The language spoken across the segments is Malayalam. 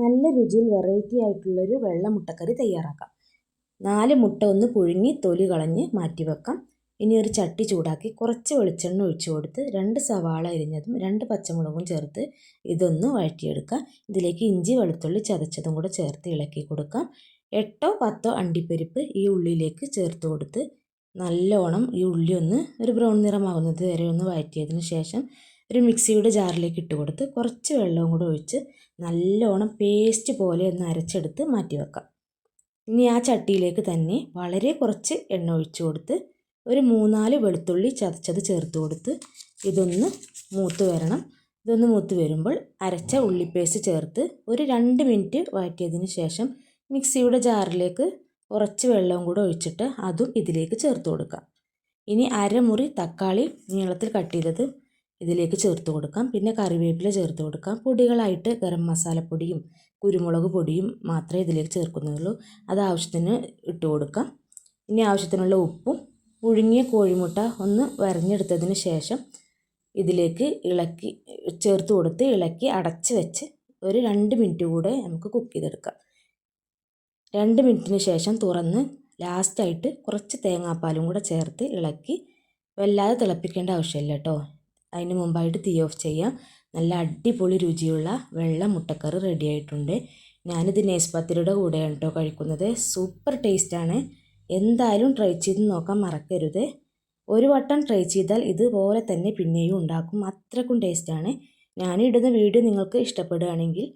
നല്ല രുചിയിൽ വെറൈറ്റി ആയിട്ടുള്ളൊരു വെള്ള മുട്ടക്കറി തയ്യാറാക്കാം. 4 മുട്ട ഒന്ന് പുഴുങ്ങി തൊലി കളഞ്ഞ് മാറ്റി വെക്കാം. ഇനി ഒരു ചട്ടി ചൂടാക്കി കുറച്ച് വെളിച്ചെണ്ണ ഒഴിച്ചു കൊടുത്ത് 2 സവാള അരിഞ്ഞതും 2 പച്ചമുളകും ചേർത്ത് ഇതൊന്ന് വഴറ്റിയെടുക്കാം. ഇതിലേക്ക് ഇഞ്ചി വെളുത്തുള്ളി ചതച്ചതും കൂടെ ചേർത്ത് ഇളക്കി കൊടുക്കാം. 8 10 അണ്ടിപ്പരിപ്പ് ഈ ഉള്ളിയിലേക്ക് ചേർത്ത് കൊടുത്ത് നല്ലോണം ഈ ഉള്ളി ഒന്ന് ഒരു ബ്രൗൺ നിറമാകുന്നത് വരെ ഒന്ന് വഴറ്റിയതിന് ശേഷം ഒരു മിക്സിയുടെ ജാറിലേക്ക് ഇട്ട് കൊടുത്ത് കുറച്ച് വെള്ളവും കൂടെ ഒഴിച്ച് നല്ലോണം പേസ്റ്റ് പോലെ ഒന്ന് അരച്ചെടുത്ത് മാറ്റി വെക്കാം. ഇനി ആ ചട്ടിയിലേക്ക് തന്നെ വളരെ കുറച്ച് എണ്ണ ഒഴിച്ചു കൊടുത്ത് ഒരു 3-4 വെളുത്തുള്ളി ചതച്ചത് ചേർത്ത് കൊടുത്ത് ഇതൊന്ന് മൂത്ത് വരണം. ഇതൊന്ന് മൂത്ത് വരുമ്പോൾ അരച്ച ഉള്ളി പേസ്റ്റ് ചേർത്ത് ഒരു 2 മിനിറ്റ് വഴറ്റിയതിന് ശേഷം മിക്സിയുടെ ജാറിലേക്ക് കുറച്ച് വെള്ളവും കൂടെ ഒഴിച്ചിട്ട് അതും ഇതിലേക്ക് ചേർത്ത് കൊടുക്കാം. ഇനി അരമുറി തക്കാളി നീളത്തിൽ കട്ട് ചെയ്തത് ഇതിലേക്ക് ചേർത്ത് കൊടുക്കാം. പിന്നെ കറിവേപ്പില ചേർത്ത് കൊടുക്കാം. പൊടികളായിട്ട് ഗരം മസാലപ്പൊടിയും കുരുമുളക് പൊടിയും മാത്രമേ ഇതിലേക്ക് ചേർക്കുന്നുള്ളൂ. അത് ആവശ്യത്തിന് ഇട്ട് കൊടുക്കാം. ഇനി ആവശ്യത്തിനുള്ള ഉപ്പും പുഴുങ്ങിയ കോഴിമുട്ട ഒന്ന് വരഞ്ഞെടുത്തതിന് ശേഷം ഇതിലേക്ക് ഇളക്കി ചേർത്ത് കൊടുത്ത് ഇളക്കി അടച്ച് വെച്ച് ഒരു 2 മിനിറ്റ് കൂടെ നമുക്ക് കുക്ക് ചെയ്തെടുക്കാം. 2 മിനിറ്റിന് ശേഷം തുറന്ന് ലാസ്റ്റായിട്ട് കുറച്ച് തേങ്ങാപ്പാലും കൂടെ ചേർത്ത് ഇളക്കി വല്ലാതെ തിളപ്പിക്കേണ്ട ആവശ്യമില്ല കേട്ടോ. അതിന് മുമ്പായിട്ട് തീ ഓഫ് ചെയ്യാം. നല്ല അടിപൊളി രുചിയുള്ള വെള്ള മുട്ടക്കറി റെഡി ആയിട്ടുണ്ട്. ഞാനിത് നേസ്പത്തിരിയുടെ കൂടെയാണ് കേട്ടോ കഴിക്കുന്നത്. സൂപ്പർ ടേസ്റ്റാണ്. എന്തായാലും ട്രൈ ചെയ്ത് നോക്കാൻ മറക്കരുത്. ഒരു വട്ടം ട്രൈ ചെയ്താൽ ഇതുപോലെ തന്നെ പിന്നെയും ഉണ്ടാക്കും. അത്രക്കും ടേസ്റ്റാണ്. ഞാനിടുന്ന വീഡിയോ നിങ്ങൾക്ക് ഇഷ്ടപ്പെടുകയാണെങ്കിൽ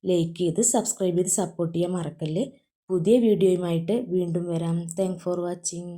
ലൈക്ക് ചെയ്ത് സബ്സ്ക്രൈബ് ചെയ്ത് സപ്പോർട്ട് ചെയ്യാൻ മറക്കല്ലേ. പുതിയ വീഡിയോയുമായിട്ട് വീണ്ടും വരാം. Thank for watching.